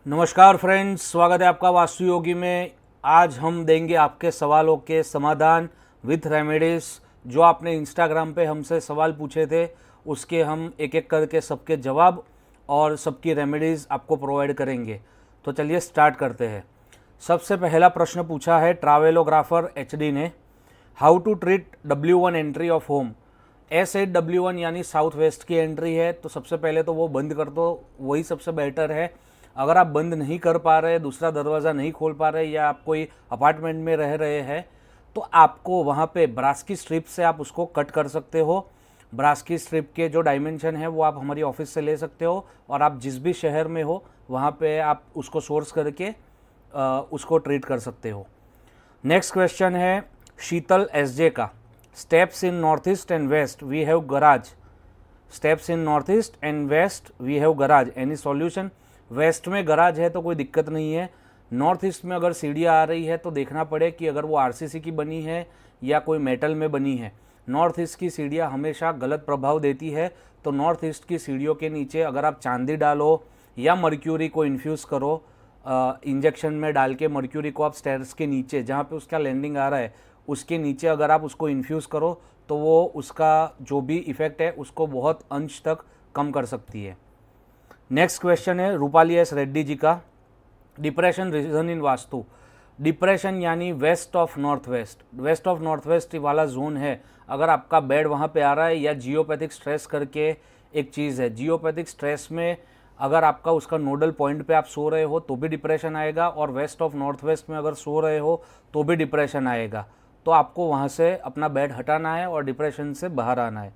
नमस्कार फ्रेंड्स, स्वागत है आपका वास्तु योगी में। आज हम देंगे आपके सवालों के समाधान विथ रेमेडीज। जो आपने इंस्टाग्राम पे हमसे सवाल पूछे थे उसके हम एक एक करके सबके जवाब और सबकी रेमेडीज़ आपको प्रोवाइड करेंगे। तो चलिए स्टार्ट करते हैं। सबसे पहला प्रश्न पूछा है ट्रैवलोग्राफर एचडी ने, how to treat W1 entry of home. S8 W1 यानी साउथ वेस्ट की एंट्री है, तो सबसे पहले तो वो बंद कर दो, वही सबसे बेटर है। अगर आप बंद नहीं कर पा रहे, दूसरा दरवाज़ा नहीं खोल पा रहे या आप कोई अपार्टमेंट में रह रहे हैं, तो आपको वहाँ पे ब्रास की स्ट्रिप से आप उसको कट कर सकते हो। ब्रास की स्ट्रिप के जो डायमेंशन है वो आप हमारी ऑफिस से ले सकते हो, और आप जिस भी शहर में हो वहाँ पे आप उसको सोर्स करके उसको ट्रीट कर सकते हो। नेक्स्ट क्वेश्चन है शीतल SJ का, steps in north east and west we have garage. Steps in north east and west we have garage, any solution. West में गराज है तो कोई दिक्कत नहीं है। नॉर्थ ईस्ट में अगर सीढ़ियाँ आ रही है तो देखना पड़े कि अगर वो RCC की बनी है या कोई मेटल में बनी है। नॉर्थ ईस्ट की सीढ़ियाँ हमेशा गलत प्रभाव देती है, तो नॉर्थ ईस्ट की सीढ़ियों के नीचे अगर आप चांदी डालो या मर्क्यूरी को इन्फ्यूज़ करो, इंजेक्शन में डाल के मर्क्यूरी को आप स्टेयर्स के नीचे जहाँ पे उसका लैंडिंग आ रहा है उसके नीचे अगर आप उसको इन्फ्यूज़ करो तो वो उसका जो भी इफ़ेक्ट है उसको बहुत अंश तक कम कर सकती है। नेक्स्ट क्वेश्चन है रूपाली S रेड्डी जी का, depression region in vastu. Depression यानी west of north west, west of north west वाला जोन है। अगर आपका बेड वहाँ पे आ रहा है, या जियोपैथिक स्ट्रेस करके एक चीज़ है, जियोपैथिक स्ट्रेस में अगर आपका उसका नोडल पॉइंट पे आप सो रहे हो तो भी डिप्रेशन आएगा, और वेस्ट ऑफ नॉर्थ वेस्ट में अगर सो रहे हो तो भी डिप्रेशन आएगा। तो आपको वहाँ से अपना बेड हटाना है और डिप्रेशन से बाहर आना है।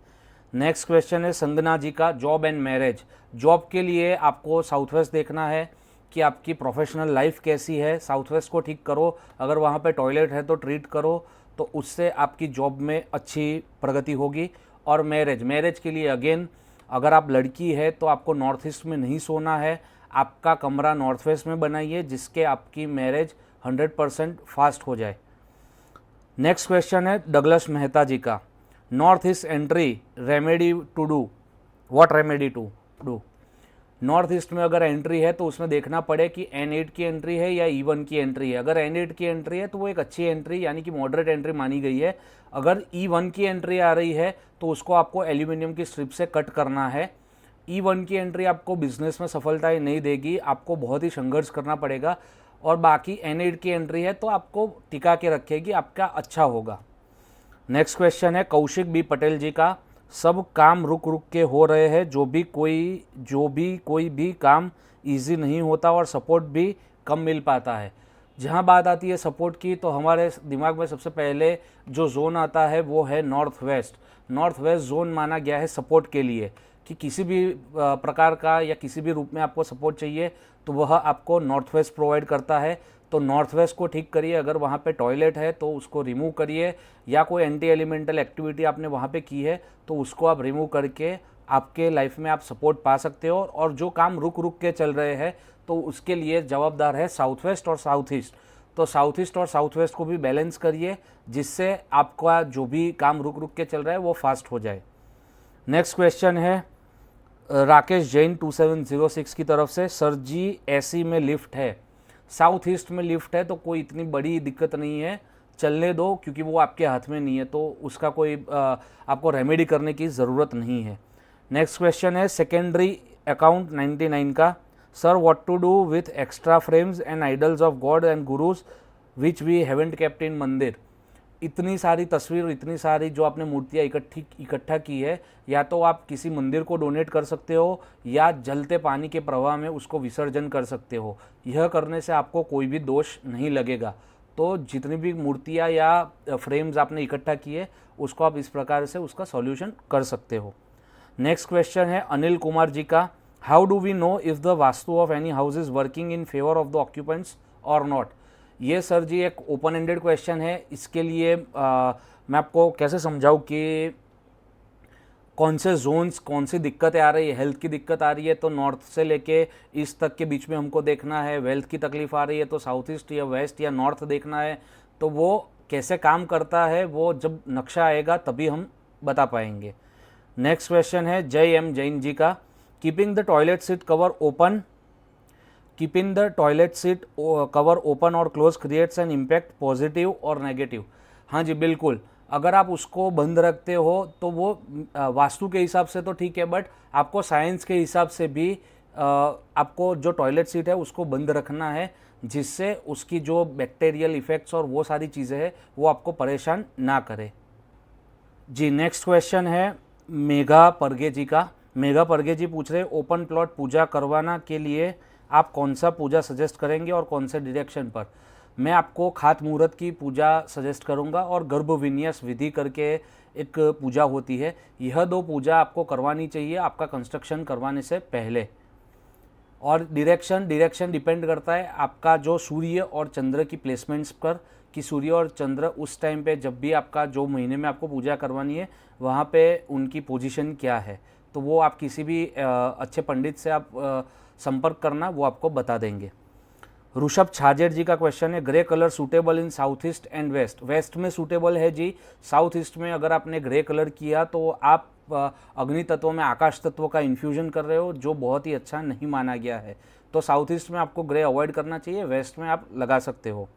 नेक्स्ट क्वेश्चन है संगना जी का, जॉब एंड मैरिज। जॉब के लिए आपको साउथ वेस्ट देखना है कि आपकी प्रोफेशनल लाइफ कैसी है, साउथ वेस्ट को ठीक करो। अगर वहाँ पे टॉयलेट है तो ट्रीट करो, तो उससे आपकी जॉब में अच्छी प्रगति होगी। और मैरिज के लिए अगेन, अगर आप लड़की है तो आपको नॉर्थ ईस्ट में नहीं सोना है, आपका कमरा नॉर्थ वेस्ट में बनाइए जिसके आपकी मैरिज 100% फास्ट हो जाए। नेक्स्ट क्वेश्चन है डगलस मेहता जी का, north east entry remedy to do, what remedy to do. North east में अगर एंट्री है तो उसमें देखना पड़े कि N8 की एंट्री है या E1 की एंट्री है। अगर N8 की एंट्री है तो वो एक अच्छी एंट्री यानी कि मॉडरेट एंट्री मानी गई है। अगर E1 की एंट्री आ रही है तो उसको आपको एल्यूमिनियम की स्ट्रिप से कट करना है। E1 की एंट्री आपको बिजनेस में सफलता नहीं देगी, आपको बहुत ही संघर्ष करना पड़ेगा। और बाकी N8 की एंट्री है तो आपको टिका के रखेगी, आपका अच्छा होगा। नेक्स्ट क्वेश्चन है कौशिक B पटेल जी का, सब काम रुक रुक के हो रहे हैं, जो भी कोई भी काम इजी नहीं होता और सपोर्ट भी कम मिल पाता है। जहाँ बात आती है सपोर्ट की तो हमारे दिमाग में सबसे पहले जो जोन आता है वो है north west. North west zone माना गया है सपोर्ट के लिए, कि किसी भी प्रकार का या किसी भी रूप में आपको सपोर्ट चाहिए तो वह आपको नॉर्थ वेस्ट प्रोवाइड करता है। तो नॉर्थ वेस्ट को ठीक करिए। अगर वहाँ पे टॉयलेट है तो उसको रिमूव करिए, या कोई एंटी एलिमेंटल एक्टिविटी आपने वहाँ पे की है तो उसको आप रिमूव करके आपके लाइफ में आप सपोर्ट पा सकते हो। और जो काम रुक रुक के चल रहे हैं तो उसके लिए जवाबदार है साउथ वेस्ट और साउथ ईस्ट। तो साउथ ईस्ट और साउथ वेस्ट को भी बैलेंस करिए जिससे आपका जो भी काम रुक रुक के चल रहा है वो फास्ट हो जाए। नेक्स्ट क्वेश्चन है राकेश जैन 2706 की तरफ से, सर जी AC में लिफ्ट है, साउथ ईस्ट में लिफ्ट है तो कोई इतनी बड़ी दिक्कत नहीं है, चलने दो, क्योंकि वो आपके हाथ में नहीं है तो उसका कोई आपको रेमेडी करने की ज़रूरत नहीं है। नेक्स्ट क्वेश्चन है सेकेंडरी अकाउंट 99 का, sir what to do with extra frames and idols of god and gurus which we haven't kept in mandir. इतनी सारी तस्वीर, इतनी सारी जो आपने मूर्तियाँ इकट्ठा की है, या तो आप किसी मंदिर को डोनेट कर सकते हो या जलते पानी के प्रवाह में उसको विसर्जन कर सकते हो। यह करने से आपको कोई भी दोष नहीं लगेगा। तो जितनी भी मूर्तियाँ या फ्रेम्स आपने इकट्ठा किए उसको आप इस प्रकार से उसका सॉल्यूशन कर सकते हो। नेक्स्ट क्वेश्चन है अनिल कुमार जी का, how do we know if the vastu of any house is working in favour of the occupants और नॉट। ये सर जी एक ओपन एंडेड क्वेश्चन है। इसके लिए मैं आपको कैसे समझाऊँ कि कौन से जोन्स, कौन सी दिक्कतें आ रही है। हेल्थ की दिक्कत आ रही है तो नॉर्थ से लेके ईस्ट तक के बीच में हमको देखना है। वेल्थ की तकलीफ आ रही है तो साउथ ईस्ट या वेस्ट या नॉर्थ देखना है। तो वो कैसे काम करता है वो जब नक्शा आएगा तभी हम बता पाएंगे। नेक्स्ट क्वेश्चन है जय M जैन जी का, keeping the toilet seat cover open keeping the toilet seat cover open और close creates an impact positive और नेगेटिव। हाँ जी बिल्कुल, अगर आप उसको बंद रखते हो तो वो वास्तु के हिसाब से तो ठीक है, बट आपको साइंस के हिसाब से भी आपको जो टॉयलेट सीट है उसको बंद रखना है, जिससे उसकी जो बैक्टीरियल इफेक्ट्स और वो सारी चीज़ें हैं वो आपको परेशान ना करे। जी नेक्स्ट क्वेश्चन है मेघा परगे जी का। मेघा परगे जी पूछ रहे ओपन प्लॉट पूजा करवाना के लिए आप कौन सा पूजा सजेस्ट करेंगे और कौन से डायरेक्शन पर। मैं आपको खात मुहूर्त की पूजा सजेस्ट करूंगा और गर्भ विन्यास विधि करके एक पूजा होती है। यह दो पूजा आपको करवानी चाहिए आपका कंस्ट्रक्शन करवाने से पहले। और डायरेक्शन डिपेंड करता है आपका जो सूर्य और चंद्र की प्लेसमेंट्स पर, कि सूर्य और चंद्र उस टाइम पे जब भी आपका जो महीने में आपको पूजा करवानी है वहाँ पे उनकी पोजीशन क्या है, तो वो आप किसी भी अच्छे पंडित से आप संपर्क करना, वो आपको बता देंगे। ऋषभ छाजेड़ जी का क्वेश्चन है grey colour suitable in south east and west. West में सूटेबल है जी, साउथ ईस्ट में अगर आपने ग्रे कलर किया तो आप अग्नि तत्व में आकाश तत्व का इन्फ्यूजन कर रहे हो, जो बहुत ही अच्छा नहीं माना गया है। तो साउथ ईस्ट में आपको ग्रे अवॉइड करना चाहिए, वेस्ट में आप लगा सकते हो।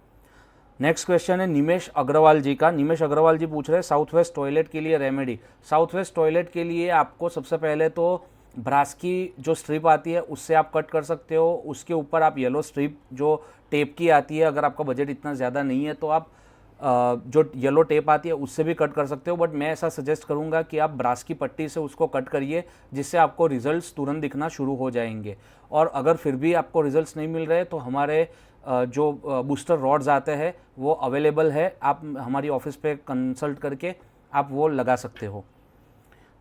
नेक्स्ट क्वेश्चन है निमेश अग्रवाल जी का। निमेश अग्रवाल जी पूछ रहे हैं साउथ वेस्ट टॉयलेट के लिए रेमेडी। साउथ वेस्ट टॉयलेट के लिए आपको सबसे पहले तो ब्रास की जो स्ट्रिप आती है उससे आप कट कर सकते हो। उसके ऊपर आप येलो स्ट्रिप जो टेप की आती है, अगर आपका बजट इतना ज़्यादा नहीं है तो आप जो येलो टेप आती है उससे भी कट कर सकते हो, बट मैं ऐसा सजेस्ट करूंगा कि आप ब्रास की पट्टी से उसको कट करिए, जिससे आपको रिजल्ट्स तुरंत दिखना शुरू हो जाएंगे। और अगर फिर भी आपको रिजल्ट्स नहीं मिल रहे तो हमारे जो बूस्टर रॉड्स आते हैं वो अवेलेबल है, आप हमारी ऑफिस पे कंसल्ट करके आप वो लगा सकते हो।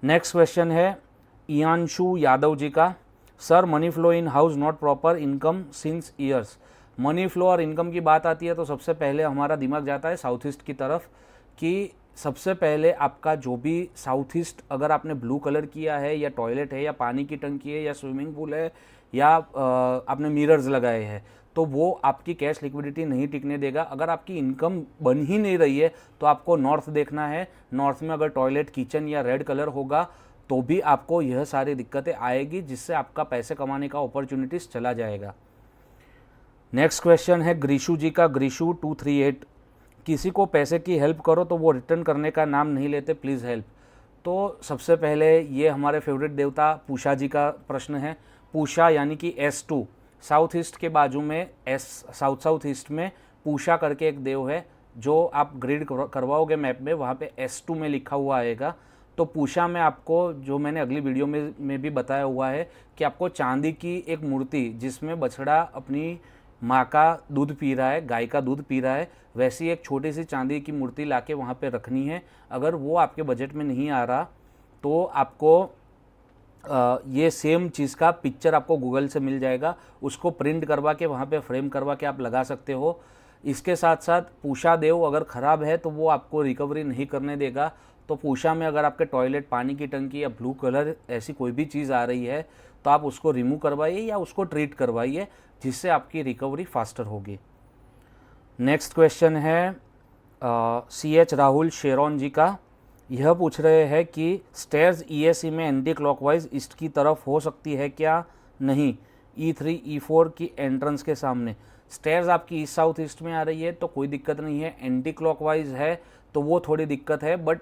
नेक्स्ट क्वेश्चन है इयांशु यादव जी का। Sir money flow in house not proper income since years. Money flow और इनकम की बात आती है तो सबसे पहले हमारा दिमाग जाता है साउथ ईस्ट की तरफ, कि सबसे पहले आपका जो भी साउथ ईस्ट अगर आपने ब्लू कलर किया है या टॉयलेट है या पानी की टंकी है या स्विमिंग पूल है या आपने मिरर्स लगाए हैं, तो वो आपकी कैश लिक्विडिटी नहीं टिकने देगा। अगर आपकी इनकम बन ही नहीं रही है तो आपको नॉर्थ देखना है। नॉर्थ में अगर टॉयलेट किचन या रेड कलर होगा तो भी आपको यह सारी दिक्कतें आएगी, जिससे आपका पैसे कमाने का अपॉर्चुनिटीज चला जाएगा। नेक्स्ट क्वेश्चन है ग्रीशु जी का। ग्रीशु 238 किसी को पैसे की हेल्प करो तो वो रिटर्न करने का नाम नहीं लेते, प्लीज़ हेल्प। तो सबसे पहले ये हमारे फेवरेट देवता पूषा जी का प्रश्न है। पूषा यानी कि S2, साउथ ईस्ट के बाजू में साउथ ईस्ट में पूषा करके एक देव है, जो आप ग्रिड करवाओगे मैप में वहाँ पे S2 में लिखा हुआ आएगा। तो पूषा में आपको, जो मैंने अगली वीडियो में भी बताया हुआ है, कि आपको चांदी की एक मूर्ति जिसमें बछड़ा अपनी माँ का दूध पी रहा है, गाय का दूध पी रहा है, वैसी एक छोटी सी चांदी की मूर्ति लाके वहाँ पे रखनी है। अगर वो आपके बजट में नहीं आ रहा तो आपको ये सेम चीज़ का पिक्चर आपको गूगल से मिल जाएगा, उसको प्रिंट करवा के वहाँ पे फ्रेम करवा के आप लगा सकते हो। इसके साथ साथ पूषा देव अगर ख़राब है तो वो आपको रिकवरी नहीं करने देगा। तो पूषा में अगर आपके टॉयलेट, पानी की टंकी या ब्लू कलर ऐसी कोई भी चीज़ आ रही है तो आप उसको रिमूव करवाइए या उसको ट्रीट करवाइए, जिससे आपकी रिकवरी फास्टर होगी। नेक्स्ट क्वेश्चन है CH राहुल शेरोन जी का। यह पूछ रहे हैं कि स्टेयर्स ESE में एंटी क्लॉकवाइज ईस्ट की तरफ हो सकती है क्या? नहीं, E3 E4 की एंट्रेंस के सामने। स्टेयर्स आपकी ईस्ट साउथ ईस्ट में आ रही है तो कोई दिक्कत नहीं है, एंटी क्लॉकवाइज है तो वो थोड़ी दिक्कत है, but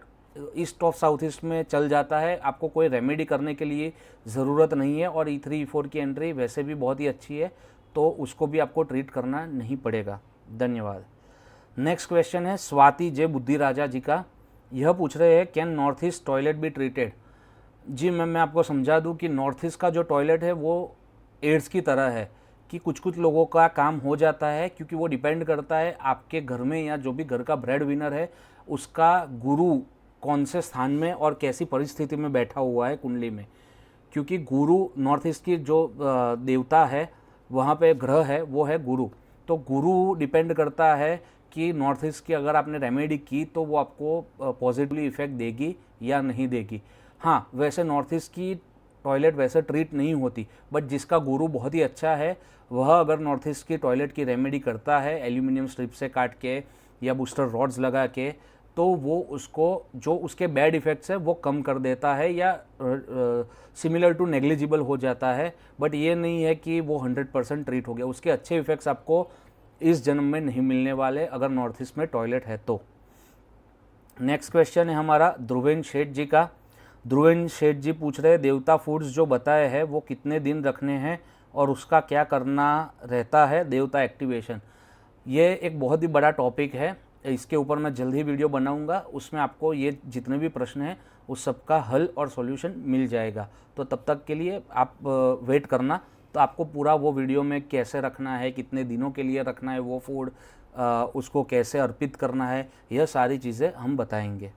east of south east में चल जाता है, आपको कोई रेमेडी करने के लिए ज़रूरत नहीं है। और E3 E4 की एंट्री वैसे भी बहुत ही अच्छी है, तो उसको भी आपको ट्रीट करना नहीं पड़ेगा। धन्यवाद। नेक्स्ट क्वेश्चन है स्वाति जे बुद्धि राजा जी का। यह पूछ रहे हैं can north east toilet be treated. जी मैं आपको समझा दूं कि नॉर्थ ईस्ट का जो टॉयलेट है वो एड्स की तरह है, कि कुछ कुछ लोगों का काम हो जाता है, क्योंकि वो डिपेंड करता है आपके घर में या जो भी घर का ब्रेड विनर है उसका गुरु कौन से स्थान में और कैसी परिस्थिति में बैठा हुआ है कुंडली में। क्योंकि गुरु नॉर्थ ईस्ट की जो देवता है वहाँ पे ग्रह है वो है गुरु, तो गुरु डिपेंड करता है कि नॉर्थ ईस्ट की अगर आपने रेमेडी की तो वो आपको पॉजिटिवली इफेक्ट देगी या नहीं देगी। हाँ, वैसे नॉर्थ ईस्ट की टॉयलेट वैसे ट्रीट नहीं होती, बट जिसका गुरु बहुत ही अच्छा है वह अगर नॉर्थ ईस्ट की टॉयलेट की रेमेडी करता है एल्यूमिनियम स्ट्रिप से काट के या बूस्टर रॉड्स लगा के, तो वो उसको जो उसके बैड इफ़ेक्ट्स है वो कम कर देता है या सिमिलर टू नेग्लिजिबल हो जाता है। बट ये नहीं है कि वो 100% ट्रीट हो गया। उसके अच्छे इफ़ेक्ट्स आपको इस जन्म में नहीं मिलने वाले अगर नॉर्थ ईस्ट में टॉयलेट है तो। नेक्स्ट क्वेश्चन है हमारा ध्रुवेन शेठ जी का। ध्रुवेन शेठ जी पूछ रहे हैं देवता फूड्स जो बताए हैं वो कितने दिन रखने हैं और उसका क्या करना रहता है देवता एक्टिवेशन। ये एक बहुत ही बड़ा टॉपिक है, इसके ऊपर मैं जल्द ही वीडियो बनाऊंगा, उसमें आपको ये जितने भी प्रश्न हैं उस सब का हल और सॉल्यूशन मिल जाएगा। तो तब तक के लिए आप वेट करना। तो आपको पूरा वो वीडियो में कैसे रखना है, कितने दिनों के लिए रखना है वो फूड, उसको कैसे अर्पित करना है, यह सारी चीज़ें हम बताएंगे।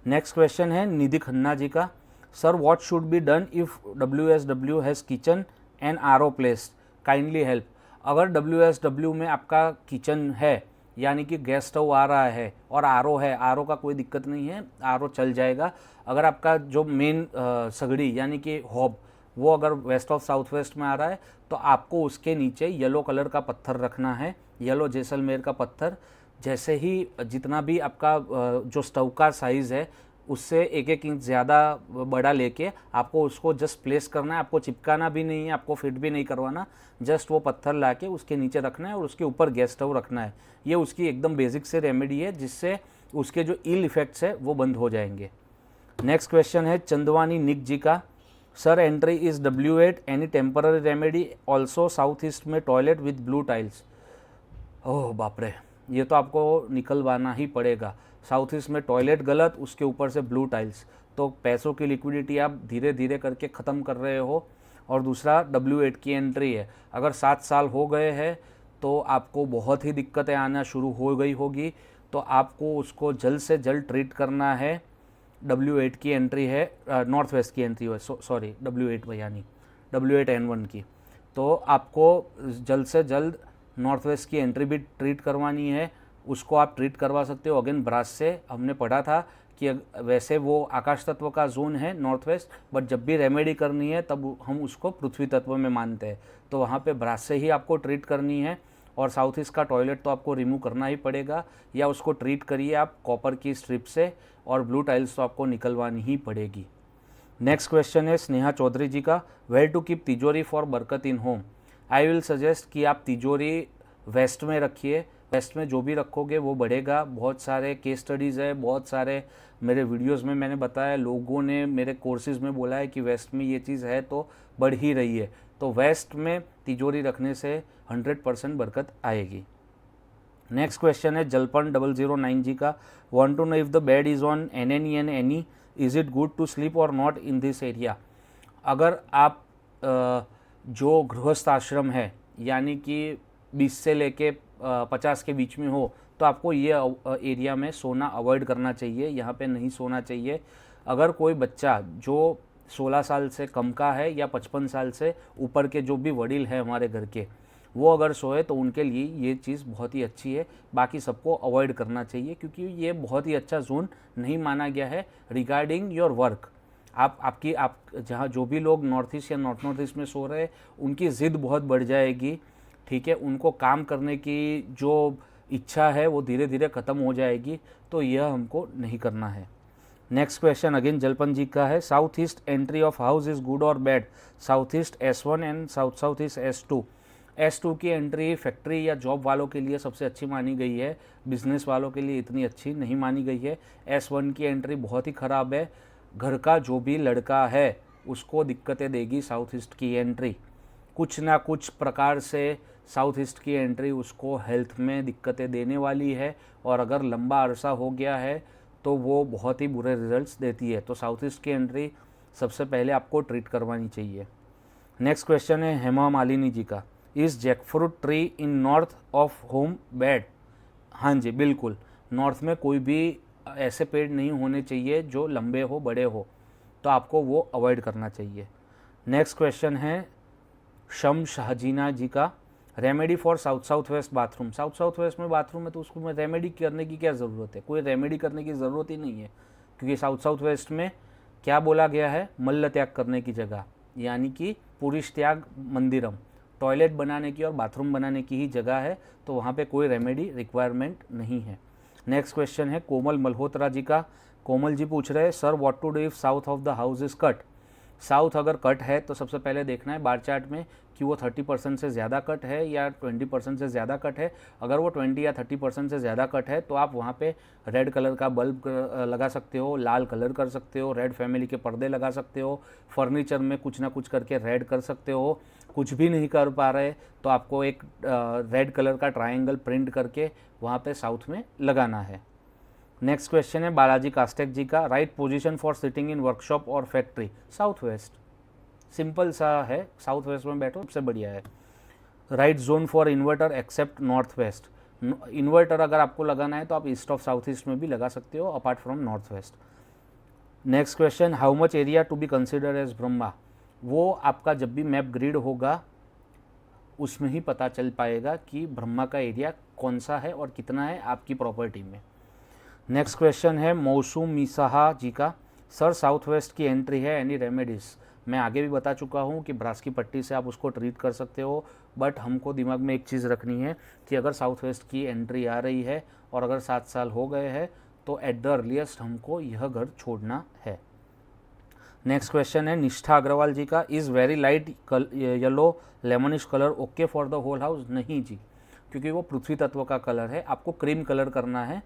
नेक्स्ट क्वेश्चन है निधि खन्ना जी का। Sir what should be done if WSW has kitchen and RO placed, kindly help. अगर WSW में आपका किचन है यानी कि गैस स्टव आ रहा है और RO है, RO का कोई दिक्कत नहीं है, RO चल जाएगा। अगर आपका जो मेन सगड़ी यानी कि हॉब वो अगर वेस्ट ऑफ साउथ वेस्ट में आ रहा है तो आपको उसके नीचे येलो कलर का पत्थर रखना है, येलो जैसलमेर का पत्थर। जैसे ही जितना भी आपका जो स्टव का साइज़ है उससे 1-1 इंच ज़्यादा बड़ा लेके आपको उसको जस्ट प्लेस करना है। आपको चिपकाना भी नहीं है, आपको फिट भी नहीं करवाना, जस्ट वो पत्थर लाके उसके नीचे रखना है और उसके ऊपर गैस स्टव रखना है। ये उसकी एकदम बेसिक से रेमेडी है जिससे उसके जो इल इफ़ेक्ट्स है वो बंद हो जाएंगे। नेक्स्ट क्वेश्चन है चंदवानी निक जी का। Sir entry is W8 any temporary remedy also south east में टॉयलेट विथ ब्लू टाइल्स। ओह बाप रे, ये तो आपको निकलवाना ही पड़ेगा। साउथ ईस्ट में टॉयलेट गलत, उसके ऊपर से ब्लू टाइल्स, तो पैसों की लिक्विडिटी आप धीरे धीरे करके ख़त्म कर रहे हो। और दूसरा W8 की एंट्री है, अगर 7 साल हो गए हैं तो आपको बहुत ही दिक्कतें आना शुरू हो गई होगी, तो आपको उसको जल्द से जल्द ट्रीट करना है। W8 की एंट्री है, नॉर्थ वेस्ट की एंट्री है, सॉरी W8 यानी W8N1 की, तो आपको जल्द से जल्द नॉर्थ वेस्ट की एंट्री भी ट्रीट करवानी है। उसको आप ट्रीट करवा सकते हो अगेन ब्रास से। हमने पढ़ा था कि वैसे वो आकाश तत्व का जोन है नॉर्थ वेस्ट, बट जब भी रेमेडी करनी है तब हम उसको पृथ्वी तत्व में मानते हैं, तो वहाँ पे ब्रास से ही आपको ट्रीट करनी है। और साउथ ईस्ट का टॉयलेट तो आपको रिमूव करना ही पड़ेगा, या उसको ट्रीट करिए आप कॉपर की स्ट्रिप से, और ब्लू टाइल्स तो आपको निकलवानी ही पड़ेगी। नेक्स्ट क्वेश्चन है स्नेहा चौधरी जी का। वेयर टू कीप तिजोरी फॉर बरकत इन होम। आई विल सजेस्ट कि आप तिजोरी वेस्ट में रखिए, वेस्ट में जो भी रखोगे वो बढ़ेगा। बहुत सारे केस स्टडीज़ है, बहुत सारे मेरे वीडियोस में मैंने बताया, लोगों ने मेरे कोर्सेज़ में बोला है कि वेस्ट में ये चीज़ है तो बढ़ ही रही है। तो वेस्ट में तिजोरी रखने से 100% बरकत आएगी। नेक्स्ट क्वेश्चन है जलपन 009 जी का। Want to know if the bed is on NNE and NE is it good to sleep और नॉट इन दिस एरिया। अगर आप जो गृहस्थ आश्रम है यानी कि 20 से लेके 50 के बीच में हो तो आपको ये एरिया में सोना अवॉइड करना चाहिए, यहाँ पे नहीं सोना चाहिए। अगर कोई बच्चा जो 16 साल से कम का है या 55 साल से ऊपर के जो भी वडील हैं हमारे घर के, वो अगर सोए तो उनके लिए ये चीज़ बहुत ही अच्छी है। बाकी सबको अवॉइड करना चाहिए क्योंकि ये बहुत ही अच्छा जोन नहीं माना गया है रिगार्डिंग योर वर्क। आप जहाँ जो भी लोग नॉर्थ ईस्ट या नॉर्थ ईस्ट में सो रहे हैं उनकी ज़िद बहुत बढ़ जाएगी, ठीक है, उनको काम करने की जो इच्छा है वो धीरे धीरे ख़त्म हो जाएगी, तो यह हमको नहीं करना है। Next question again Jalpan ji का है। South east entry of house is good और bad. South east S1 and south east S2। S2 की एंट्री फैक्ट्री या जॉब वालों के लिए सबसे अच्छी मानी गई है, बिजनेस वालों के लिए इतनी अच्छी नहीं मानी गई है। S1 की एंट्री बहुत ही ख़राब है, घर का जो भी लड़का है उसको दिक्कतें देगी साउथ ईस्ट की एंट्री। कुछ ना कुछ प्रकार से साउथ ईस्ट की एंट्री उसको हेल्थ में दिक्कतें देने वाली है, और अगर लंबा अरसा हो गया है तो वो बहुत ही बुरे रिजल्ट्स देती है। तो साउथ ईस्ट की एंट्री सबसे पहले आपको ट्रीट करवानी चाहिए। नेक्स्ट क्वेश्चन है हेमा मालिनी जी का। Is jackfruit tree in north of home bad. हाँ जी बिल्कुल, नॉर्थ में कोई भी ऐसे पेड़ नहीं होने चाहिए जो लंबे हो, बड़े हो, तो आपको वो अवॉइड करना चाहिए। नेक्स्ट क्वेश्चन है शम शाहजीना जी का। Remedy for south west bathroom. South west में बाथरूम है तो उसको में रेमेडी करने की क्या ज़रूरत है, कोई रेमेडी करने की ज़रूरत ही नहीं है, क्योंकि साउथ वेस्ट में क्या बोला गया है, मल्ल त्याग करने की जगह, यानी कि पुरुष त्याग मंदिरम, टॉयलेट बनाने की और बाथरूम बनाने की ही जगह है, तो वहाँ पे कोई रेमेडी रिक्वायरमेंट नहीं है। नेक्स्ट क्वेश्चन है कोमल मल्होत्रा जी का। कोमल जी पूछ रहे हैं sir what to do if south of the house is cut. South अगर कट है तो सबसे पहले देखना है बार चार्ट में कि वो 30% से ज़्यादा कट है या 20% से ज़्यादा कट है। अगर वो 20 या 30% से ज़्यादा कट है तो आप वहाँ पे रेड कलर का बल्ब लगा सकते हो, लाल कलर कर सकते हो, रेड फैमिली के पर्दे लगा सकते हो, फर्नीचर में कुछ ना कुछ करके रेड कर सकते हो। कुछ भी नहीं कर पा रहे तो आपको एक रेड कलर का ट्रायंगल प्रिंट करके वहाँ पे साउथ में लगाना है। नेक्स्ट क्वेश्चन है बालाजी कास्टेक जी का। Right position for sitting in workshop और फैक्ट्री। साउथ वेस्ट, सिंपल सा है, साउथ वेस्ट में बैठो सबसे बढ़िया है। Right zone for inverter except north west. Inverter अगर आपको लगाना है तो आप ईस्ट ऑफ साउथ ईस्ट में भी लगा सकते हो apart from north west. Next question how much area to be consider as Brahma. वो आपका जब भी मैप ग्रिड होगा उसमें ही पता चल पाएगा कि ब्रह्मा का एरिया कौन सा है और कितना है आपकी प्रॉपर्टी में। नेक्स्ट क्वेश्चन है मौसूम मिसाहा जी का। सर साउथ वेस्ट की एंट्री है, एनी रेमेडीज़। मैं आगे भी बता चुका हूँ कि ब्रास की पट्टी से आप उसको ट्रीट कर सकते हो, बट हमको दिमाग में एक चीज़ रखनी है कि अगर साउथ वेस्ट की एंट्री आ रही है और अगर 7 साल हो गए हैं तो एट द अर्लीस्ट हमको यह घर छोड़ना है। नेक्स्ट क्वेश्चन है निष्ठा अग्रवाल जी का। Is very light yellow lemonish colour okay for the whole house. नहीं जी, क्योंकि वो पृथ्वी तत्व का कलर है, आपको क्रीम कलर करना है।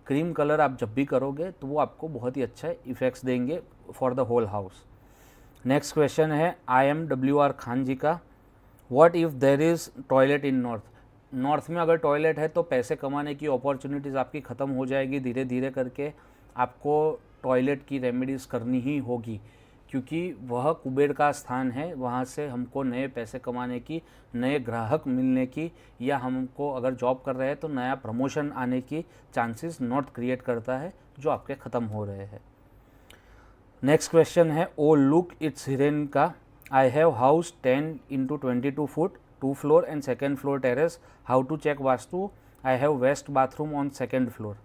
क्रीम कलर आप जब भी करोगे तो वो आपको बहुत ही अच्छा इफ़ेक्ट्स देंगे for the whole house. Next question है IMWR खान जी का। What if there is toilet in north. North में अगर टॉयलेट है तो पैसे कमाने की अपॉर्चुनिटीज़ आपकी ख़त्म हो जाएगी। धीरे धीरे करके आपको टॉयलेट की रेमेडीज़ करनी ही होगी, क्योंकि वह कुबेर का स्थान है। वहाँ से हमको नए पैसे कमाने की, नए ग्राहक मिलने की, या हमको अगर जॉब कर रहे हैं तो नया प्रमोशन आने की चांसेस नॉर्थ क्रिएट करता है जो आपके ख़त्म हो रहे हैं। नेक्स्ट क्वेश्चन है ओ लुक इट्स हिरेन का। I have house 10x22 foot 2 floor and 2nd floor terrace. How to check vastu. I have west bathroom on 2nd floor.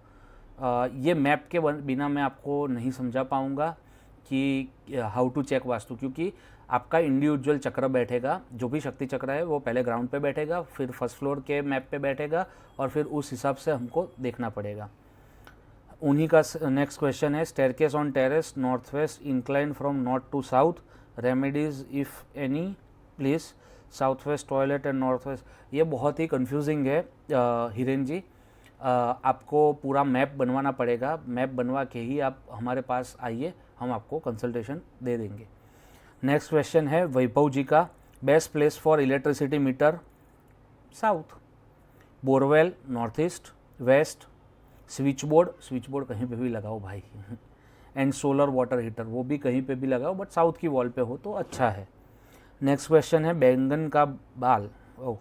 ये मैप के बिना मैं आपको नहीं समझा पाऊँगा कि हाउ टू चेक वास्तु, क्योंकि आपका इंडिविजुअल चक्र बैठेगा। जो भी शक्ति चक्र है वो पहले ग्राउंड पे बैठेगा, फिर फर्स्ट फ्लोर के मैप पे बैठेगा और फिर उस हिसाब से हमको देखना पड़ेगा। उन्हीं का नेक्स्ट क्वेश्चन है staircase on terrace north west incline from north to south. Remedies if any please. South west toilet and north west. ये बहुत ही कंफ्यूजिंग है हिरेन जी। आपको पूरा मैप बनवाना पड़ेगा। मैप बनवा के ही आप हमारे पास आइए, हम आपको कंसल्टेशन दे देंगे। नेक्स्ट क्वेश्चन है वैभव जी का। Best place for electricity metre. South. Borewell north east west. Switch board कहीं पे भी लगाओ भाई एंड सोलर वाटर हीटर वो भी कहीं पे भी लगाओ, बट साउथ की वॉल पे हो तो अच्छा है। नेक्स्ट क्वेश्चन है बैंगन का बाल। ओह,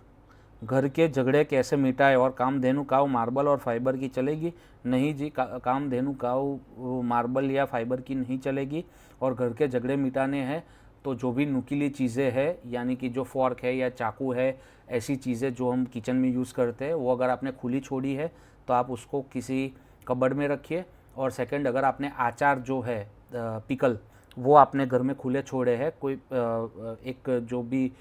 घर के झगड़े कैसे मिटाए और कामधेनु काऊ मार्बल और फाइबर की चलेगी। नहीं जी, कामधेनु काऊ मार्बल या फाइबर की नहीं चलेगी। और घर के झगड़े मिटाने हैं तो जो भी नुकीली चीज़ें हैं, यानी कि जो फॉर्क है या चाकू है, ऐसी चीज़ें जो हम किचन में यूज़ करते हैं, वो अगर आपने खुली छोड़ी है तो आप उसको किसी कबर्ड में रखिए। और सेकंड, अगर आपने आचार जो है पिकल वो आपने घर में खुले छोड़े हैं, कोई एक जो भी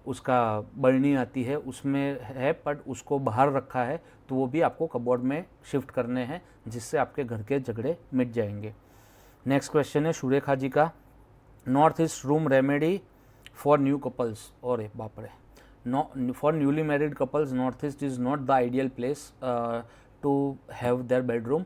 उसका बरनी आती है उसमें है बट उसको बाहर रखा है, तो वो भी आपको कबोर्ड में शिफ्ट करने हैं, जिससे आपके घर के झगड़े मिट जाएंगे। नेक्स्ट क्वेश्चन है सुरेखा जी का। North east room remedy for new couples. और बाप रे, for newly married couples north east is not the ideal place to have their bedroom.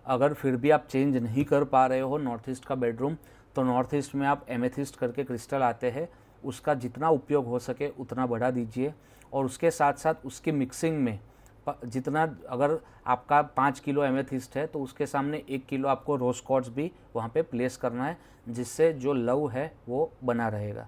अगर फिर भी आप चेंज नहीं कर पा रहे हो नॉर्थ ईस्ट का बेडरूम, तो नॉर्थ ईस्ट में आप एमेथिस्ट करके क्रिस्टल आते हैं, उसका जितना उपयोग हो सके उतना बढ़ा दीजिए। और उसके साथ साथ उसकी मिक्सिंग में जितना, अगर आपका 5 किलो एमेथिस्ट है तो उसके सामने 1 किलो आपको रोज क्वार्ट्ज भी वहाँ पे प्लेस करना है, जिससे जो लव है वो बना रहेगा।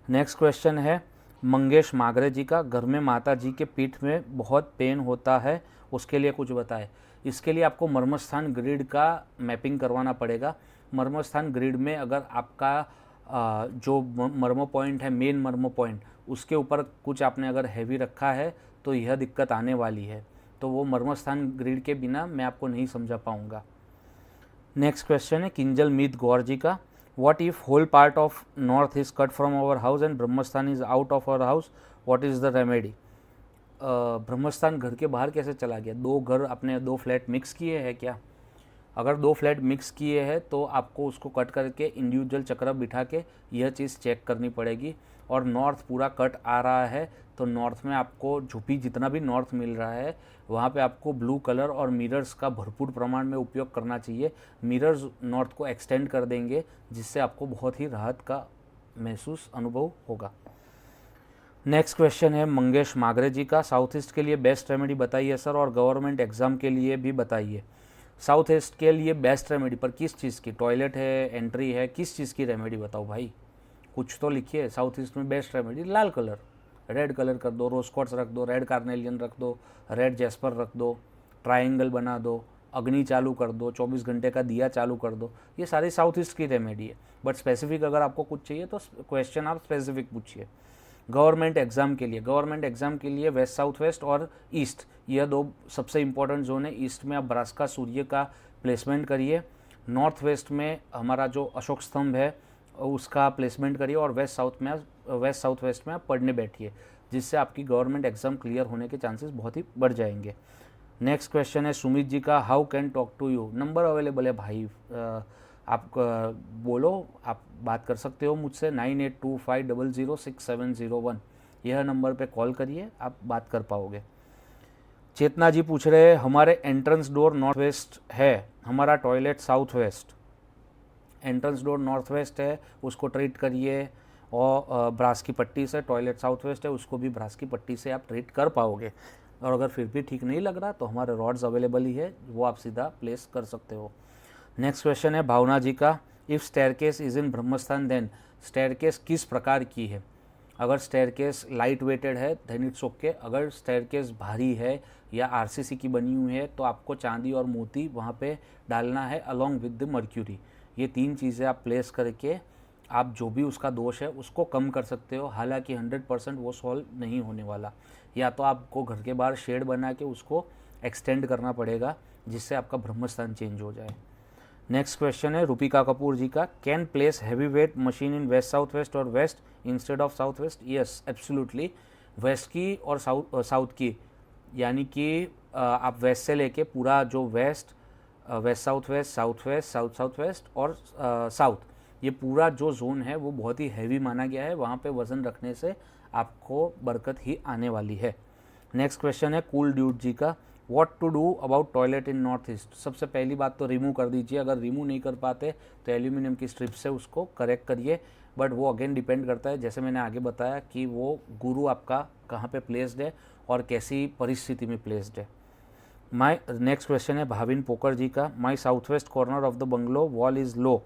नेक्स्ट क्वेश्चन है मंगेश मागरे जी का। घर में माता जी के पीठ में बहुत पेन होता है, उसके लिए कुछ बताएं। इसके लिए आपको मर्मस्थान ग्रिड का मैपिंग करवाना पड़ेगा। मर्मस्थान ग्रिड में अगर आपका जो मर्म पॉइंट है, मेन मर्म पॉइंट, उसके ऊपर कुछ आपने अगर हैवी रखा है तो यह दिक्कत आने वाली है। तो वो मर्मस्थान ग्रिड के बिना मैं आपको नहीं समझा पाऊँगा। नेक्स्ट क्वेश्चन है किंजल मीत गौर जी का। What if whole part of north is cut from our house and Brahmasthan is out of our house, what is the remedy. ब्रह्मस्थान घर के बाहर कैसे चला गया? दो घर आपने, दो फ्लैट मिक्स किए हैं क्या? अगर दो फ्लैट मिक्स किए हैं तो आपको उसको कट करके इंडिविजुअल चक्र बिठा के यह चीज़ चेक करनी पड़ेगी। और नॉर्थ पूरा कट आ रहा है तो नॉर्थ में आपको झुपी जितना भी नॉर्थ मिल रहा है वहाँ पे आपको ब्लू कलर और मिरर्स का भरपूर प्रमाण में उपयोग करना चाहिए। मिरर्स नॉर्थ को एक्सटेंड कर देंगे जिससे आपको बहुत ही राहत का महसूस अनुभव होगा। नेक्स्ट क्वेश्चन है मंगेश मागरे जी का, साउथ ईस्ट के लिए बेस्ट रेमेडी बताइए सर और गवर्नमेंट एग्जाम के लिए भी बताइए। साउथ ईस्ट के लिए बेस्ट रेमेडी पर किस चीज़ की? टॉयलेट है, एंट्री है, किस चीज़ की रेमेडी बताओ भाई, कुछ तो लिखिए। साउथ ईस्ट में बेस्ट रेमेडी लाल कलर, रेड कलर कर दो, रोज क्वार्ट्स रख दो, रेड कार्नेलियन रख दो, रेड जैस्पर रख दो, ट्राइंगल बना दो, अग्नि चालू कर दो, 24 घंटे का दिया चालू कर दो। ये सारी साउथ ईस्ट की रेमेडी है। बट स्पेसिफिक अगर आपको कुछ चाहिए तो क्वेश्चन आप स्पेसिफिक पूछिए। गवर्नमेंट एग्जाम के लिए, गवर्नमेंट एग्जाम के लिए वेस्ट, साउथ वेस्ट और ईस्ट, यह दो सबसे इंपॉर्टेंट जोन है। ईस्ट में आप ब्रास्का सूर्य का प्लेसमेंट करिए, नॉर्थ वेस्ट में हमारा जो अशोक स्तंभ है उसका प्लेसमेंट करिए, और वेस्ट साउथ वेस्ट में आप पढ़ने बैठिए, जिससे आपकी गवर्नमेंट एग्जाम क्लियर होने के चांसेस बहुत ही बढ़ जाएंगे। नेक्स्ट क्वेश्चन है सुमित जी का, how can talk to you? Number available है भाई, आप बोलो, आप बात कर सकते हो मुझसे 9825006701, यह नंबर पे कॉल करिए, आप बात कर पाओगे। चेतना जी पूछ रहे हैं, हमारे एंट्रेंस डोर नॉर्थ वेस्ट है, हमारा toilet south west. Entrance door north west है, उसको ट्रीट करिए, और ब्रास की पट्टी से टॉयलेट साउथ वेस्ट है, उसको भी ब्रास की पट्टी से आप ट्रीट कर पाओगे। और अगर फिर भी ठीक नहीं लग रहा तो हमारे रॉड्स अवेलेबल ही है, वो आप सीधा प्लेस कर सकते हो। नेक्स्ट क्वेश्चन है भावना जी का, if staircase is in Brahmasthan then, staircase किस प्रकार की है? अगर स्टेयरकेस लाइट वेटेड है देन इट्स ओके, अगर स्टेयरकेस भारी है या आरसीसी की बनी हुई है तो आपको चांदी और मोती वहाँ पे डालना है अलोंग विद द मर्क्यूरी। ये तीन चीज़ें आप प्लेस करके आप जो भी उसका दोष है उसको कम कर सकते हो। हालांकि 100% वो सॉल्व नहीं होने वाला, या तो आपको घर के बाहर शेड बना के उसको एक्सटेंड करना पड़ेगा जिससे आपका ब्रह्मस्थान चेंज हो जाए। नेक्स्ट क्वेश्चन है रूपिका कपूर जी का, can place heavy weight machine in west south west और west instead of south west? Yes absolutely, west की और साउथ की, यानी कि आप वेस्ट से लेके पूरा जो waste south waste, south waste, south west और साउथ, ये पूरा जो जोन है वो बहुत ही हैवी माना गया है। वहाँ पे वज़न रखने से आपको बरकत ही आने वाली है। नेक्स्ट क्वेश्चन है कूल ड्यूड जी का, what to do about toilet in north east? सबसे पहली बात तो रिमूव कर दीजिए, अगर रिमूव नहीं कर पाते तो एल्यूमिनियम की स्ट्रिप से उसको करेक्ट करिए। बट वो अगेन डिपेंड करता है, जैसे मैंने आगे बताया, कि वो गुरु आपका कहाँ पे प्लेस्ड है और कैसी परिस्थिति में प्लेस्ड है। माई नेक्स्ट क्वेश्चन है भाविन पोकर जी का, my south west corner of the bungalow wall is low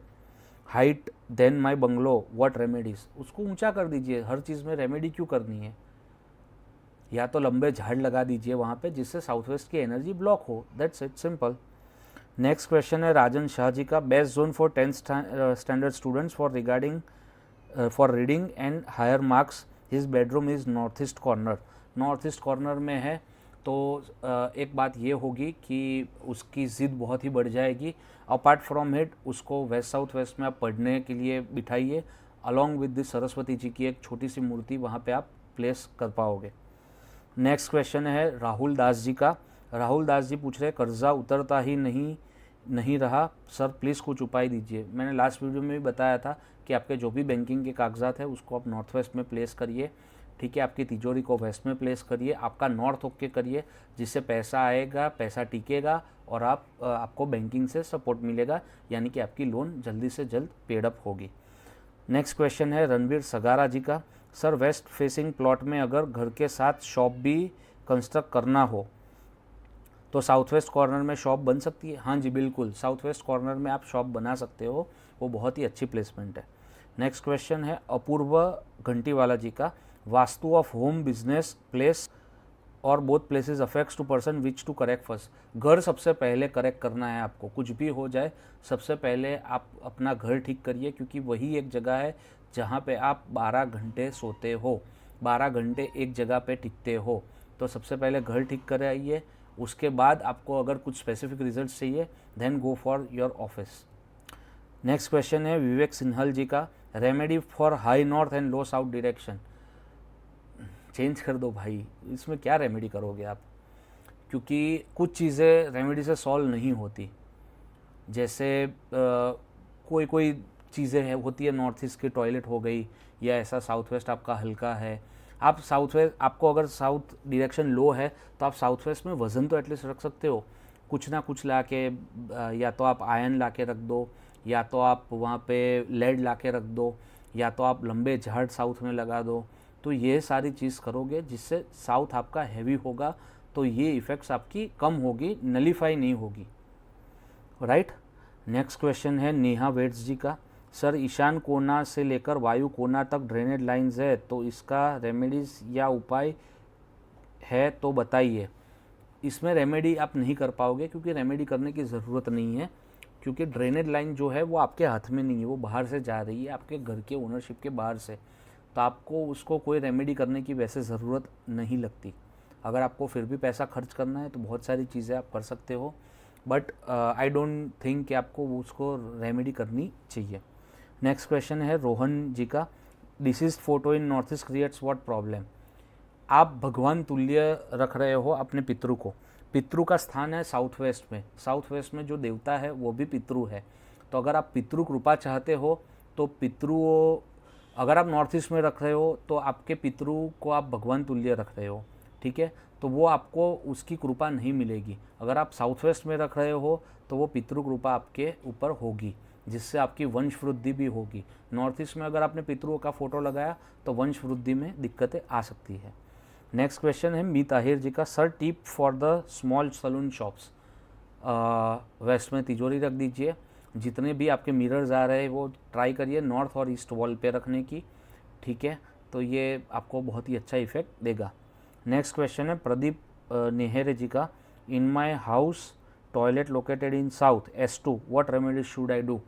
height than my bungalow, what remedies? उसको ऊंचा कर दीजिए, हर चीज़ में रेमेडी क्यों करनी है? या तो लंबे झाड़ लगा दीजिए वहाँ पे जिससे साउथ वेस्ट की एनर्जी ब्लॉक हो, that's it, simple. Next question है राजन शाह जी का, best zone for 10th standard students for reading and higher marks, his bedroom is north east corner. North east corner में है तो एक बात ये होगी कि उसकी ज़िद बहुत ही बढ़ जाएगी। अपार्ट फ्रॉम इट उसको वेस्ट साउथ वेस्ट में आप पढ़ने के लिए बिठाइए, along with the Saraswati ji की एक छोटी सी मूर्ति वहाँ पे आप प्लेस कर पाओगे। नेक्स्ट क्वेश्चन है राहुल दास जी का, राहुल दास जी पूछ रहे कर्जा उतरता ही नहीं रहा सर, प्लीज़ कुछ उपाय दीजिए। मैंने लास्ट वीडियो में भी बताया था कि आपके जो भी बैंकिंग के कागजात है उसको आप नॉर्थ वेस्ट में प्लेस करिए, ठीक है, आपकी तिजोरी को वेस्ट में प्लेस करिए, आपका नॉर्थ होके करिए, जिससे पैसा आएगा, पैसा टिकेगा और आपको बैंकिंग से सपोर्ट मिलेगा, यानी कि आपकी लोन जल्दी से जल्द पेड अप होगी। नेक्स्ट क्वेश्चन है रणवीर सगारा जी का, सर वेस्ट फेसिंग प्लॉट में अगर घर के साथ शॉप भी कंस्ट्रक्ट करना हो तो साउथ वेस्ट कॉर्नर में शॉप बन सकती है? हाँ जी बिल्कुल, साउथ वेस्ट कॉर्नर में आप शॉप बना सकते हो, वो बहुत ही अच्छी प्लेसमेंट है। नेक्स्ट क्वेश्चन है अपूर्व घंटीवाला जी का, vastu of home business place और both places affects to person which to correct first? घर सबसे पहले करेक्ट करना है आपको, कुछ भी हो जाए सबसे पहले आप अपना घर ठीक करिए, क्योंकि वही एक जगह है जहाँ पे आप 12 घंटे सोते हो, 12 घंटे एक जगह पे टिकते हो। तो सबसे पहले घर ठीक कर आइए, उसके बाद आपको अगर कुछ स्पेसिफिक रिजल्ट चाहिए then go for your office. Next question है विवेक सिन्हल जी का, remedy for high north and low south direction. Change कर दो भाई, इसमें क्या रेमेडी करोगे आप, क्योंकि कुछ चीज़ें रेमेडी से सॉल्व नहीं होती। जैसे कोई कोई चीज़ें हैं होती है, नॉर्थ ईस्ट की टॉयलेट हो गई, या ऐसा साउथ वेस्ट आपका हल्का है, आप साउथ वेस्ट, आपको अगर साउथ डायरेक्शन लो है तो आप साउथ वेस्ट में वज़न तो एटलीस्ट रख सकते हो, कुछ ना कुछ ला के, या तो आप आयरन ला के रख दो, या तो आप वहाँ पे लेड ला के रख दो, या तो आप लंबे झाड़ साउथ में लगा दो। तो ये सारी चीज़ करोगे जिससे साउथ आपका हैवी होगा, तो ये इफ़ेक्ट्स आपकी कम होगी, नलीफाई नहीं होगी। राइट। नेक्स्ट क्वेश्चन है नेहा वेट्स जी का। सर ईशान कोना से लेकर वायु कोना तक ड्रेनेज लाइंस है, तो इसका रेमेडीज या उपाय है तो बताइए। इसमें रेमेडी आप नहीं कर पाओगे, क्योंकि रेमेडी करने की ज़रूरत नहीं है, क्योंकि ड्रेनेज लाइन जो है वो आपके हाथ में नहीं है, वो बाहर से जा रही है, आपके घर के ओनरशिप के बाहर से। तो आपको उसको कोई रेमेडी करने की वैसे ज़रूरत नहीं लगती। अगर आपको फिर भी पैसा खर्च करना है तो बहुत सारी चीज़ें आप कर सकते हो, बट आई डोंट थिंक कि आपको उसको रेमेडी करनी चाहिए। नेक्स्ट क्वेश्चन है रोहन जी का। Deceased photo in north east creates what problem. आप भगवान तुल्य रख रहे हो अपने पितृ को। पितृ का स्थान है साउथ वेस्ट में, साउथ वेस्ट में जो देवता है वो भी पितृ है। तो अगर आप पितृ कृपा चाहते हो तो पितृ, अगर आप नॉर्थ ईस्ट में रख रहे हो तो आपके पितृ को आप भगवान तुल्य रख रहे हो, ठीक है, तो वो आपको उसकी कृपा नहीं मिलेगी। अगर आप साउथ वेस्ट में रख रहे हो तो वो पितृ कृपा आपके ऊपर होगी, जिससे आपकी वंश वृद्धि भी होगी। नॉर्थ ईस्ट में अगर आपने पितरों का फोटो लगाया तो वंश वृद्धि में दिक्कतें आ सकती है। नेक्स्ट क्वेश्चन है मीत आहिर जी का। Sir tip for the small salon shops. West में तिजोरी रख दीजिए, जितने भी आपके मिरर्स आ रहे हैं वो ट्राई करिए नॉर्थ और ईस्ट वॉल पे रखने की, ठीक है, तो ये आपको बहुत ही अच्छा इफेक्ट देगा। नेक्स्ट क्वेश्चन है प्रदीप नेहरे जी का। In my house toilet located in south S2 what remedy should I do.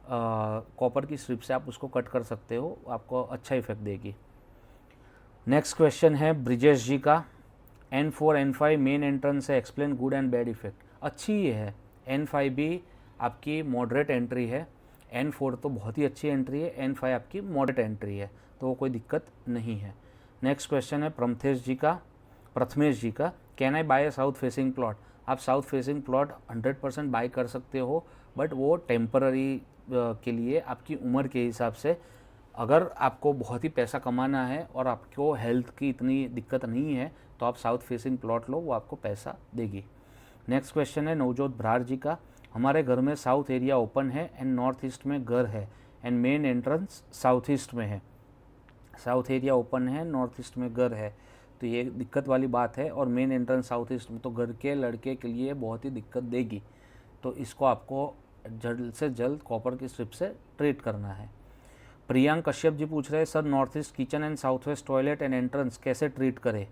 Copper की स्ट्रिप से आप उसको कट कर सकते हो, आपको अच्छा इफेक्ट देगी। नेक्स्ट क्वेश्चन है ब्रिजेश जी का। N4 N5 मेन एंट्रेंस है, explain good and bad effect. अच्छी ये है, N5 भी आपकी मॉडरेट एंट्री है, N4 तो बहुत ही अच्छी एंट्री है, N5 आपकी मॉडरेट एंट्री है, तो वो कोई दिक्कत नहीं है। नेक्स्ट क्वेश्चन है प्रथमेश जी का। Can I buy south facing plot. आप साउथ फेसिंग प्लॉट 100% बाय कर सकते हो, बट वो टेम्पररी के लिए आपकी उम्र के हिसाब से। अगर आपको बहुत ही पैसा कमाना है और आपको हेल्थ की इतनी दिक्कत नहीं है तो आप साउथ फेसिंग प्लॉट लो, वो आपको पैसा देगी। नेक्स्ट क्वेश्चन है नवजोत भ्रार जी का। हमारे घर में साउथ एरिया ओपन है एंड नॉर्थ ईस्ट में घर है and main entrance south east में है। साउथ एरिया ओपन है, नॉर्थ ईस्ट में घर है, तो ये दिक्कत वाली बात है, और मेन एंट्रेंस साउथ ईस्ट में, तो घर के लड़के के लिए बहुत ही दिक्कत देगी। तो इसको आपको जल्द से जल्द कॉपर की स्ट्रिप से ट्रीट करना है। प्रियांक कश्यप जी पूछ रहे हैं sir north east kitchen and south west toilet and entrance कैसे ट्रीट करें।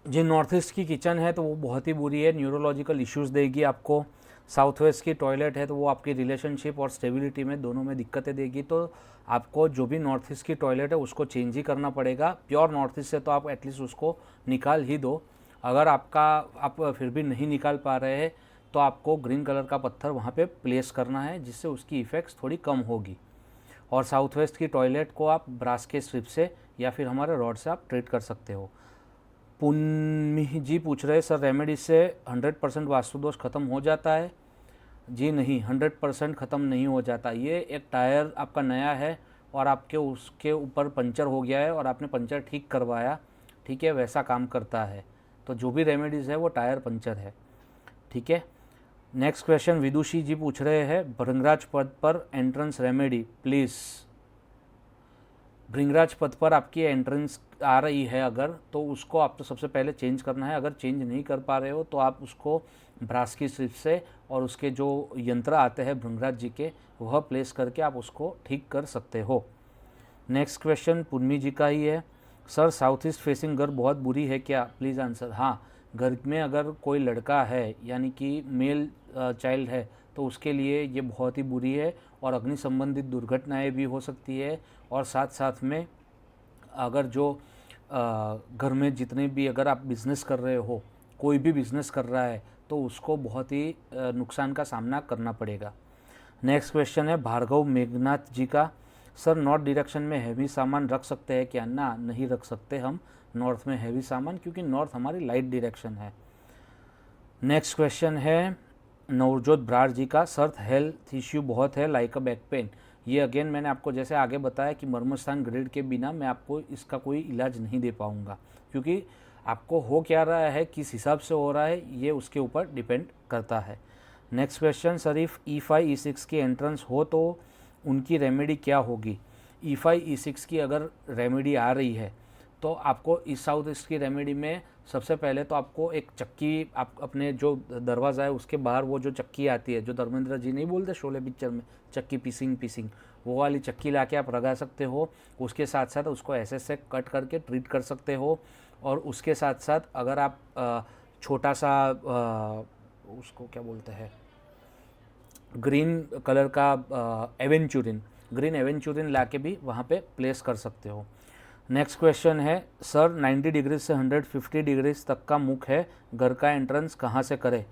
जी नॉर्थ ईस्ट की किचन है तो वो बहुत ही बुरी है, न्यूरोलॉजिकल इश्यूज़ देगी आपको। साउथ वेस्ट की टॉयलेट है तो वो आपकी रिलेशनशिप और स्टेबिलिटी में दोनों में दिक्कतें देगी। तो आपको जो भी नॉर्थ ईस्ट की टॉयलेट है उसको चेंज ही करना पड़ेगा। प्योर नॉर्थ ईस्ट से तो आप एटलीस्ट उसको निकाल ही दो। अगर आप फिर भी नहीं निकाल पा रहे हैं तो आपको ग्रीन कलर का पत्थर वहाँ पे प्लेस करना है, जिससे उसकी इफ़ेक्ट्स थोड़ी कम होगी। और साउथ वेस्ट की टॉयलेट को आप ब्रास के स्ट्रिप से या फिर हमारे रॉड से आप ट्रीट कर सकते हो। पुन्मी जी पूछ रहे सर रेमेडी से 100% वास्तु दोष खत्म हो जाता है। जी नहीं, 100% ख़त्म नहीं हो जाता। ये एक टायर आपका नया है और आपके उसके ऊपर पंचर हो गया है और आपने पंचर ठीक करवाया, ठीक है, वैसा काम करता है। तो जो भी रेमेडीज़ है वो टायर पंचर है, ठीक है। नेक्स्ट क्वेश्चन विदुषी जी पूछ रहे हैं भृंगराज पद पर एंट्रेंस रेमेडी प्लीज़। भृंगराज पद पर आपकी एंट्रेंस आ रही है अगर, तो उसको आपको सबसे पहले चेंज करना है। अगर चेंज नहीं कर पा रहे हो तो आप उसको ब्रास की स्ट्रिप से और उसके जो यंत्र आते हैं भृंगराज जी के, वह प्लेस करके आप उसको ठीक कर सकते हो। नेक्स्ट क्वेश्चन पुन्मी जी का ही है। सर साउथ ईस्ट फेसिंग घर बहुत बुरी है क्या, प्लीज़ आंसर। हाँ, घर में अगर कोई लड़का है यानी कि मेल चाइल्ड है तो उसके लिए ये बहुत ही बुरी है और अग्नि संबंधित दुर्घटनाएं भी हो सकती है। और साथ साथ में अगर जो घर में जितने भी, अगर आप बिज़नेस कर रहे हो, कोई भी बिज़नेस कर रहा है तो उसको बहुत ही नुकसान का सामना करना पड़ेगा। नेक्स्ट क्वेश्चन है भार्गव मेघनाथ जी का। सर नॉर्थ डायरेक्शन में हैवी सामान रख सकते हैं क्या? ना, नहीं रख सकते हम नॉर्थ में हैवी सामान, क्योंकि नॉर्थ हमारी लाइट डायरेक्शन है। नेक्स्ट क्वेश्चन है नवजोत ब्रार जी का, सर हेल्थ इश्यू बहुत है लाइक अ बैक पेन। ये अगेन मैंने आपको जैसे आगे बताया कि मर्मस्थान ग्रिड के बिना मैं आपको इसका कोई इलाज नहीं दे पाऊँगा, क्योंकि आपको हो क्या रहा है, किस हिसाब से हो रहा है, ये उसके ऊपर डिपेंड करता है। Next question, sir if E5 E6 की एंट्रेंस हो तो उनकी रेमेडी क्या होगी? E5 E6 की अगर रेमेडी आ रही है तो आपको ईस्ट साउथ ईस्ट की रेमेडी में सबसे पहले तो आपको एक चक्की, आप अपने जो दरवाज़ा है उसके बाहर वो जो चक्की आती है, जो धर्मेंद्र जी नहीं बोलते शोले पिक्चर में, चक्की पीसिंग, वो वाली चक्की लाके आप लगा सकते हो। उसके साथ साथ उसको ऐसे से कट करके ट्रीट कर सकते हो। और उसके साथ साथ अगर आप छोटा सा उसको क्या बोलते हैं, ग्रीन कलर का ग्रीन एवेंचुरिन लाके भी वहाँ पे प्लेस कर सकते हो। नेक्स्ट क्वेश्चन है, सर 90 डिग्री से 150 डिग्री तक का मुख है, घर का एंट्रेंस कहाँ से करें?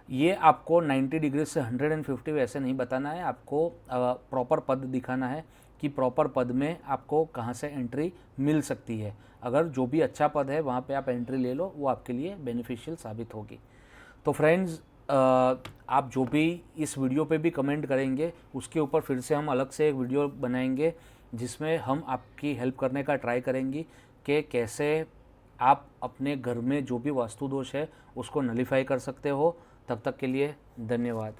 ये आपको 90 डिग्री से 150 वैसे नहीं बताना है, आपको प्रॉपर पद दिखाना है कि प्रॉपर पद में आपको कहाँ से एंट्री मिल सकती है। अगर जो भी अच्छा पद है वहाँ पे आप एंट्री ले लो, वो आपके लिए बेनिफिशियल साबित होगी। तो फ्रेंड्स, आप जो भी इस वीडियो पे भी कमेंट करेंगे उसके ऊपर फिर से हम अलग से एक वीडियो बनाएंगे जिसमें हम आपकी हेल्प करने का ट्राई करेंगे कि कैसे आप अपने घर में जो भी वास्तु दोष है उसको नलीफाई कर सकते हो। तब तक के लिए धन्यवाद।